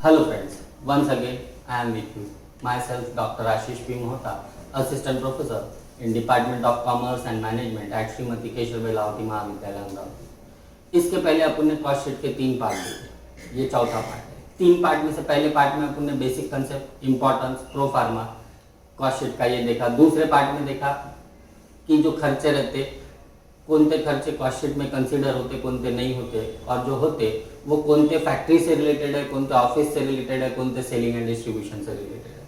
Hello friends, once again I am with you. Myself Dr. Ashish P. Mohta, Assistant Professor in Department of Commerce and Management at Shrimati Keshav बेलावती महाविद्यालय अमरावती। इसके पहले अपन ने cost sheet के 3 part देखे, ये चौथा part है। 3 पार्ट में से पहले पार्ट में अपन ने basic concept, importance, pro pharma cost sheet का ये देखा। दूसरे पार्ट में देखा कि जो खर्चे रहते, कोणते खर्चे कॉस्ट शीट में कंसिडर होते, कोणते नहीं होते, और जो होते वो कोणते फैक्ट्री से रिलेटेड है, कोणते ऑफिस से रिलेटेड है, कोणते सेलिंग एंड डिस्ट्रीब्यूशन से रिलेटेड है।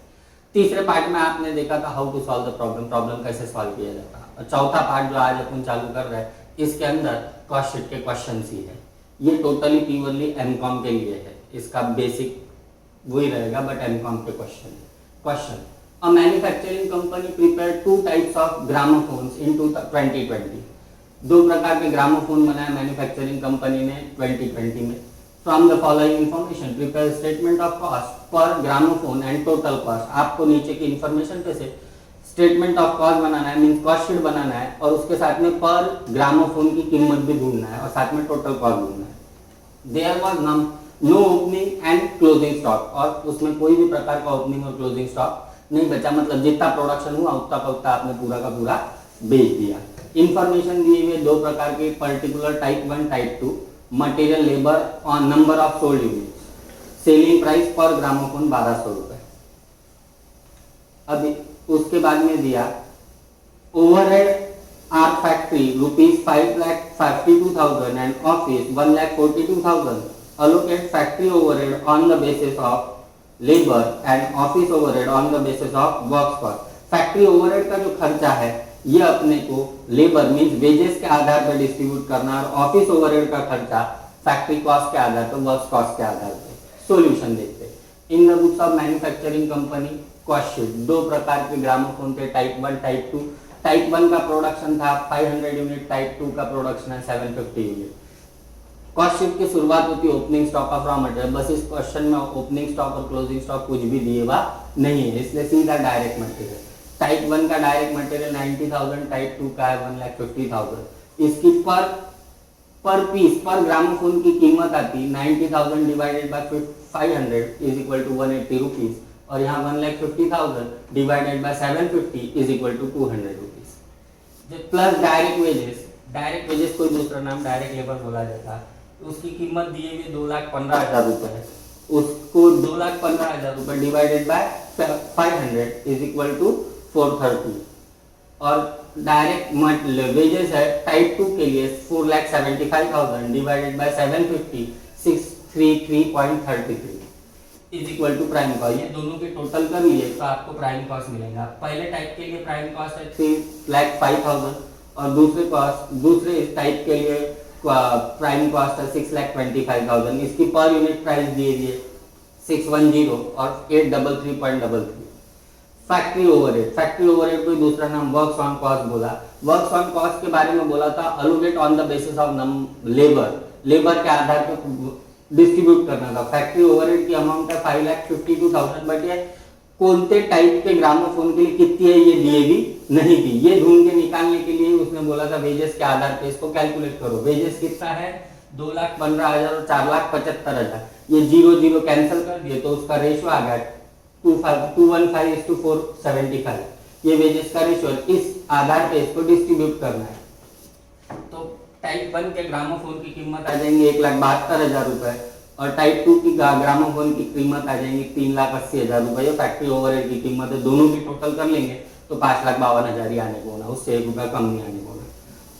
तीसरे पार्ट में आपने देखा था how to solve the problem कैसे सॉल्व किया जाता है। और चौथा पार्ट जो आज अपन चालू कर रहे हैं, इसके अंदर कॉस्ट शीट के क्वेश्चन ही है। ये टोटली प्योरली एमकॉम के लिए है, इसका बेसिक वही रहेगा, बट एमकॉम के question a manufacturing company prepare 2 types of gramophones in 2020। 2 प्रकार के ग्रामोफोन बनाया मैन्युफैक्चरिंग कंपनी ने 2020 में। From the following information prepare statement of cost per gramophone and total cost. आपको नीचे की इंफॉर्मेशन पे से स्टेटमेंट ऑफ कॉस्ट बनाना है, मीन्स कॉस्ट शीट बनाना है, और उसके साथ में पर ग्रामोफोन की कीमत भी ढूंढना है और साथ में टोटल कॉस्ट ढूंढना है। There was no opening and closing stock, और उसमें कोई भी प्रकार का ओपनिंग और क्लोजिंग स्टॉक नहीं बचा, मतलब जितना प्रोडक्शन हुआ उतना का उतना आपने पूरा का पूरा बेच दिया। इंफॉर्मेशन दिए हुए 2 प्रकार के, particular type 1 type 2, material labour और number of sold unit, selling price per gramophone 1200 रुपए। अभी उसके बाद में दिया overhead are factory ₹5,52,000 and office 1,42,000। allocate factory overhead on the basis of labor and office overhead on the basis of works cost। Factory overhead का जो खर्चा है ये अपने को लेबर मींस वेजेस के आधार पर डिस्ट्रीब्यूट करना, और ऑफिस ओवरहेड का खर्चा फैक्ट्री कॉस्ट के आधार पर, वर्क्स कॉस्ट के आधार पर। सॉल्यूशन देखते हैं। In the books of manufacturing company cost sheet 2 प्रकार के ग्रामोफोन थे, टाइप 1 टाइप 2। टाइप 1 का प्रोडक्शन था 500 यूनिट, टाइप 2 का प्रोडक्शन है 750 यूनिट। कॉस्ट शीट की शुरुआत होती है opening stock of raw material. बस इस क्वेश्चन में ओपनिंग स्टॉक और क्लोजिंग स्टॉक कुछ भी दिए हुआ नहीं है, इसलिए सीधा डायरेक्ट मटेरियल। टाइप 1 का डायरेक्ट मटेरियल 90,000, टाइप 2 का है 1,50,000। इसकी पर पीस पर ग्रामोफोन की कीमत आती 90,000 divided by 500 is equal to 180 rupees, और यहाँ 1,50,000 divided by 750 is equal to 200 rupees. Plus direct wages कोई दूसरा नाम डायरेक्ट लेबर बोला जाता है। उसकी कीमत दिए हुए 2,15,000 रुपए है, उसको 2,15,000 रुपए divided by 500 is equal to 430। और डायरेक्ट वेजेस है टाइप 2 के लिए 4,75,000 divided by 750 633.33 is equal to prime cost. ये दोनों के टोटल कर लिए तो आपको प्राइम कॉस्ट मिलेगा। पहले टाइप के लिए प्राइम कॉस्ट है 3,05,000, और दूसरे टाइप के लिए प्राइम कॉस्ट है 6,25,000। इसकी पर यूनिट प्राइस दिए दिए 610 और 833.33। फैक्ट्री ओवरहेड कोई दूसरा नाम वर्क्स ऑन कॉस्ट बोला। वर्क्स ऑन कॉस्ट के बारे में बोला था allocate on the basis of labour के आधार पर डिस्ट्रीब्यूट करना था। फैक्ट्री ओवरहेड की अमाउंट है 5,52,000, बट ये कोणते टाइप के ग्रामोफोन के लिए कितनी है ये दिए भी नहीं थी। ये ढूंढ के निकालने के लिए उसने बोला था वेजेस के आधार पे इसको कैलकुलेट करो। वेजेस कितना है 2,15,000 और 4,75,000। ये 0 कैंसिल कर दिए तो उसका रेशियो आ गया 215:475। ये वेजेस का रेशियो, इस आधार पे इसको डिस्ट्रीब्यूट करना है। तो टाइप 1 के ग्रामोफोन की कीमत आ जाएंगी 1,72,000 रुपए, और टाइप 2 की ग्रामोफोन की कीमत आ जाएंगी 3,80,000 रुपए। ये फैक्ट्री ओवरहेड की कीमत है, दोनों की टोटल कर लेंगे तो 5,52,000 ही आने को होना, उससे 1 रुपया कम नहीं आने को होना।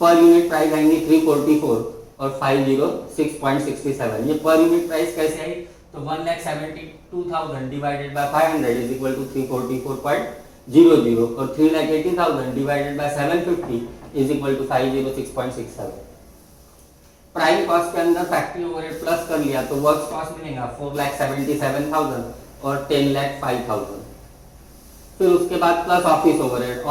पर यूनिट प्राइस आएंगी 344 और 506.67। ये पर यूनिट प्राइस कैसे आई तो 1,72,000 divided by 500 is equal to 344.00, और 3,80,000 divided by 750 is equal to 506.67। Prime cost के अंदर फैक्ट्री ओवरहेड प्लस कर लिया तो वर्क्स कॉस्ट मिलेगा 4,77,000 और 10,05,000। फिर उसके बाद प्लस ऑफिस ओवरहेड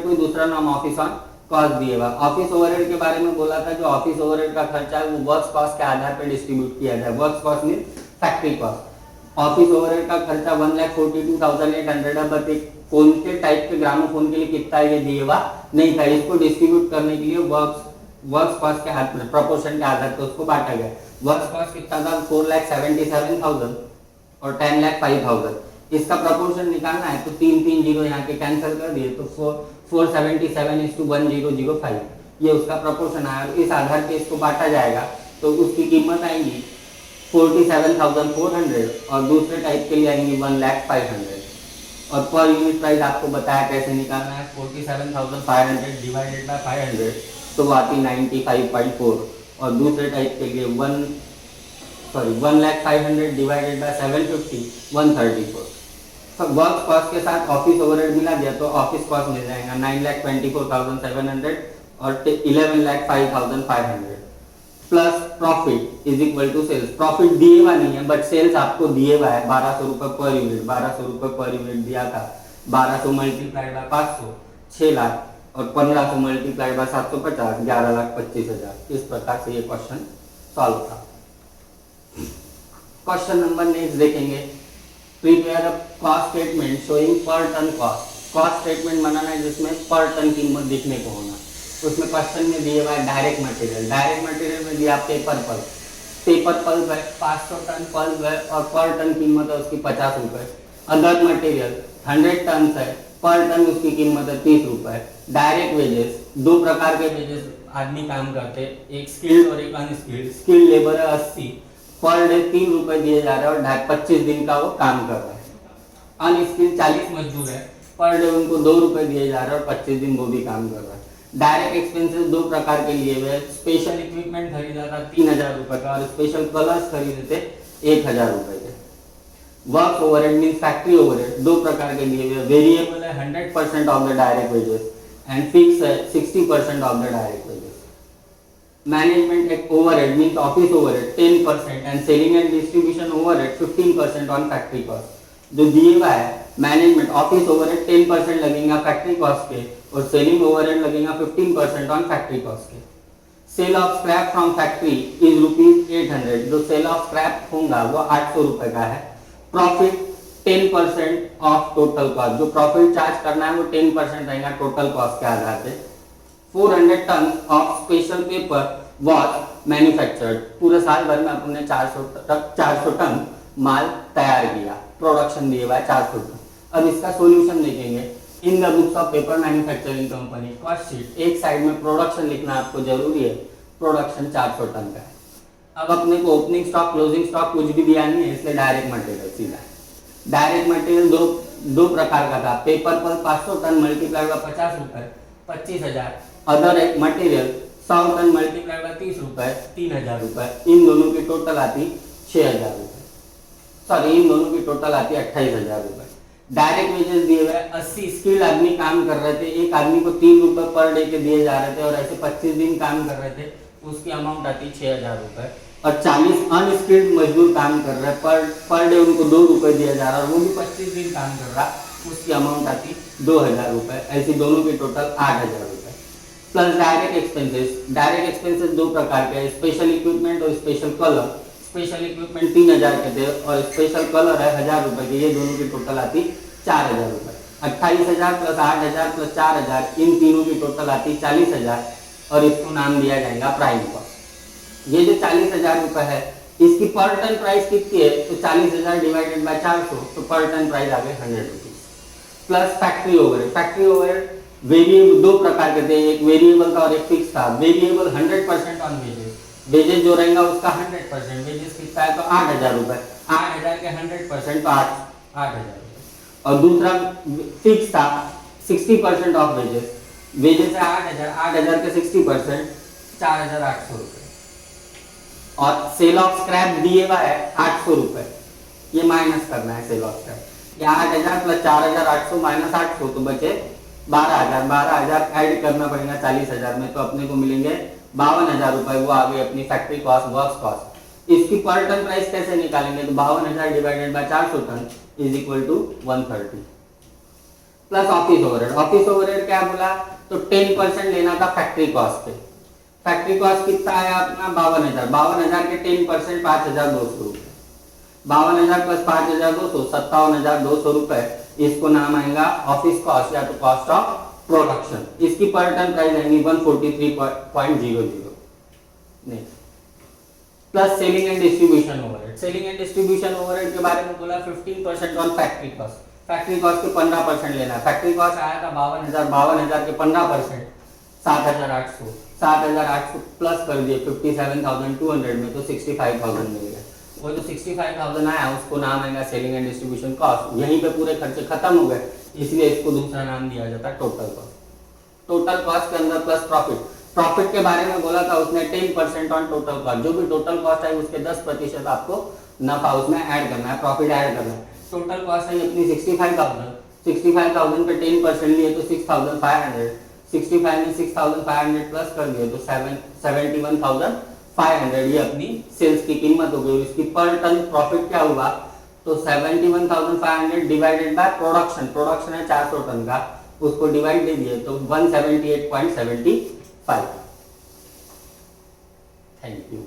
कोई दूसरा नाम ऑफिस ऑन कॉस्ट दिएगा। ऑफिस ओवरहेड के बारे में बोला था, जो ऑफिस ओवरहेड का खर्चा है वो वर्क्स कॉस्ट के आधार पर डिस्ट्रीब्यूट किया जाए। Works cost mean factory cost. Office overhead का खर्चा 1,42,800 है, बट कोणते टाइप के ग्रामोफोन के लिए कितना ये दिए हुआ नहीं था। इसको डिस्ट्रीब्यूट करने के लिए वर्क्स कॉस्ट के प्रोपोर्शन के आधार पर उसको बांटा गया। वर्क्स कॉस्ट कितना था 4,77,000 और 10,05,000। इसका प्रपोर्शन निकालना है तो 3 जीरो यहाँ के कैंसिल कर दिए तो 477:1005 ये उसका प्रपोर्शन आया। इस आधार पे इसको बांटा जाएगा तो उसकी कीमत आएगी 47,400 और दूसरे टाइप के लिए आएंगी 1,05,000। और पर यूनिट प्राइस आपको बताया कैसे निकालना है। 47,500 डिवाइडेड बाय 500 तो वो आती 95.4 और दूसरे टाइप के लिए 1,05,000 डिवाइडेड बाय 750 134। वर्क कॉस्ट के साथ ऑफिस ओवरहेड मिला दिया तो ऑफिस कॉस्ट मिल जाएगा 9,24,700 और 11,05,500 plus profit is equal to sales. Profit दिए हुआ नहीं है बट सेल्स आपको दिए हुआ है 1200 रुपये पर यूनिट। 1200 रुपये पर यूनिट दिया था। 1200 मल्टीप्लाइड बाय 500 6 लाख और 1500 मल्टीप्लाइड बाय 750 11,25,000। इस प्रकार से ये क्वेश्चन सॉल्व था। क्वेश्चन नंबर नेक्स्ट देखेंगे। Prepare a cost statement showing पर टन कॉस्ट। कॉस्ट स्टेटमेंट बनाना है जिसमें पर टन कीमत दिखने को होना। उसमें क्वेश्चन में दिए हुआ है डायरेक्ट मटेरियल। डायरेक्ट मटेरियल में दिया पेपर पल्प। पेपर पल्प है 500 टन पल्प है और पर टन कीमत है उसकी 50 रुपये। अदर मटेरियल 100 टन है, पर टन उसकी कीमत है 30 रुपये। डायरेक्ट वेजेस, दो प्रकार के वेजेस आदमी काम करते हैं, एक स्किल्ड और एक अनस्किल्ड। स्किल्ड लेबर है 80, पर डे 3 रुपए दिए जा रहे हैं और 25 दिन का वो काम कर रहा है। अनस्किल्ड 40 मजदूर है, पर डे उनको 2 रुपए दिए जा रहे हैं और 25 दिन वो भी काम कर रहा है। डायरेक्ट एक्सपेंसेस दो प्रकार के लिए हुए। स्पेशल इक्विपमेंट खरीदा था 3,000 रुपए का और स्पेशल कलर्स खरीदे थे 1,000 रुपए के। Work overhead mean factory overhead दो प्रकार के लिए हुए। वेरिएबल है 100% of the direct wages and fix है 60% of the direct wages. Management एक overhead mean office overhead 10% and selling and distribution overhead 15% on factory cost. जो दिए हुआ है मैनेजमेंट ऑफिस ओवरहेड 10% लगेगा फैक्ट्री कॉस्ट के और सेलिंग ओवरहेड लगेगा 15% ऑन फैक्ट्री कॉस्ट के। Sale of scrap from factory is ₹800। जो सेल ऑफ स्क्रैप होगा वो 800 रुपए का है। Profit 10% of total cost. जो प्रॉफिट चार्ज करना है वो 10% रहेगा टोटल कॉस्ट के आधार पे। 400 ton of special paper was manufactured. पूरे साल भर में अपने 400 टन माल तैयार किया। प्रोडक्शन दिए हुआ है 400 टन। अब इसका सॉल्यूशन देखेंगे। In the books of paper manufacturing company cost sheet एक साइड में प्रोडक्शन लिखना आपको जरूरी है। प्रोडक्शन 400 टन का है। अब अपने को ओपनिंग स्टॉक क्लोजिंग स्टॉक कुछ भी दिया नहीं है इसलिए डायरेक्ट मटेरियल सीधा। डायरेक्ट मटेरियल दो प्रकार का था। पेपर पर 500 टन मल्टीप्लाई बाय 50 रुपए 25,000। अदर एक मटेरियल 100 टन मल्टीप्लाई बाय 30 रुपए 3,000 रुपए। इन दोनों की टोटल आती 6,000 रुपए। सॉरी इन दोनों की टोटल आती 28,000 रुपए। डायरेक्ट वेजेस दिए हुए 80 स्किल्ड आदमी काम कर रहे थे। एक आदमी को 3 रुपए पर डे के दिए जा रहे थे और ऐसे 25 दिन काम कर रहे थे। उसकी अमाउंट आती 6,000 रुपए। और 40 अनस्किल्ड मजदूर काम कर रहे हैं। पर डे उनको 2 रुपए दिया जा रहा है और वो भी 25 दिन काम कर रहा। उसकी अमाउंट आती 2,000 रुपए। ऐसी दोनों की टोटल 8,000 रुपए। Plus direct expenses. Direct expenses दो प्रकार के हैं, स्पेशल इक्विपमेंट और स्पेशल कलर। स्पेशल इक्विपमेंट 3,000 के थे और स्पेशल कलर है 1,000 रुपए के। ये दोनों की टोटल आती 4,000 रुपए। 28,000 प्लस 8,000 प्लस 4,000 इन तीनों की टोटल आती 40,000 और इसको नाम दिया जाएगा प्राइम कॉस्ट। ये जो 40,000 रुपए है इसकी पर टन प्राइस कितनी है तो 40,000 डिवाइडेड बाय 400 तो पर टन प्राइस आ गए 100 rupees. Plus factory overhead. Factory overhead variable दो प्रकार के थे, एक वेरिएबल था और एक फिक्स था। Variable 100% on wages. वेजेस जो रहेगा उसका 100%। वेजेस कितना है तो 8,000 रुपए। 8,000 के 100% तो 8,000 रुपए। और दूसरा फिक्स था 60% ऑफ वेजेस। वेजेस है 8,000, 8,000 के 60% 4,800 रुपए। और सेल ऑफ स्क्रैप दिए हुआ है 800 रुपए। ये माइनस करना है सेल ऑफ स्क्रैप। ये 8,000 प्लस 4,800 माइनस 800 तो बचे 12,000। 12,000 ऐड करना पड़ेगा 40,000 में तो अपने को मिलेंगे 52,000 रुपए। वो आ गई अपनी फैक्ट्री कॉस्ट वर्क्स कॉस्ट। इसकी पर टन प्राइस कैसे निकालेंगे तो 52,000 divided by 400 ton is equal to 130। Plus office overhead. Office overhead क्या बोला तो 10% लेना था फैक्ट्री कॉस्ट पे। फैक्ट्री कॉस्ट कितना आया अपना 52,000। 52,000 के 10% 5,200 रुपए। 52,000 प्लस 5,200 57,200 रुपए। इसको नाम आएगा ऑफिस कॉस्ट या तो कॉस्ट ऑफ प्रोडक्शन। इसकी पर टन प्राइस आएगी 143.00। Next plus selling and distribution overhead. Selling and distribution overhead के बारे में बोला 15% on factory cost. Factory cost के 15% लेना है। फैक्ट्री कॉस्ट आया था 52,000 के 15% 7,800। 7,800 प्लस कर दिए 57,200 में, तो 65,000 मिल गया। वो जो 65,000 आया उसको नाम आएगा सेलिंग एंड डिस्ट्रीब्यूशन कॉस्ट। यहीं पे पूरे खर्चे खत्म हो गए, इसलिए इसको दूसरा नाम दिया जाता है टोटल कॉस्ट। टोटल कॉस्ट के अंदर प्लस प्रॉफिट। प्रॉफिट के बारे में बोला था उसने 10% ऑन टोटल कॉस्ट। जो भी टोटल कॉस्ट है उसके 10% आपको नफा उसमें ऐड करना है, प्रॉफिट ऐड करना है। टोटल कॉस्ट है अपनी 65,000। 65,000 पे 10% लिए तो 6,500। 65 में 6,500 प्लस कर दिए तो 71,500 ये अपनी सेल्स की कीमत हो गई। इसकी पर टन प्रॉफिट क्या हुआ, तो 71,500 डिवाइडेड बाय प्रोडक्शन। प्रोडक्शन है 400 टन का, उसको डिवाइड दे दिए तो 178.75। Thank you.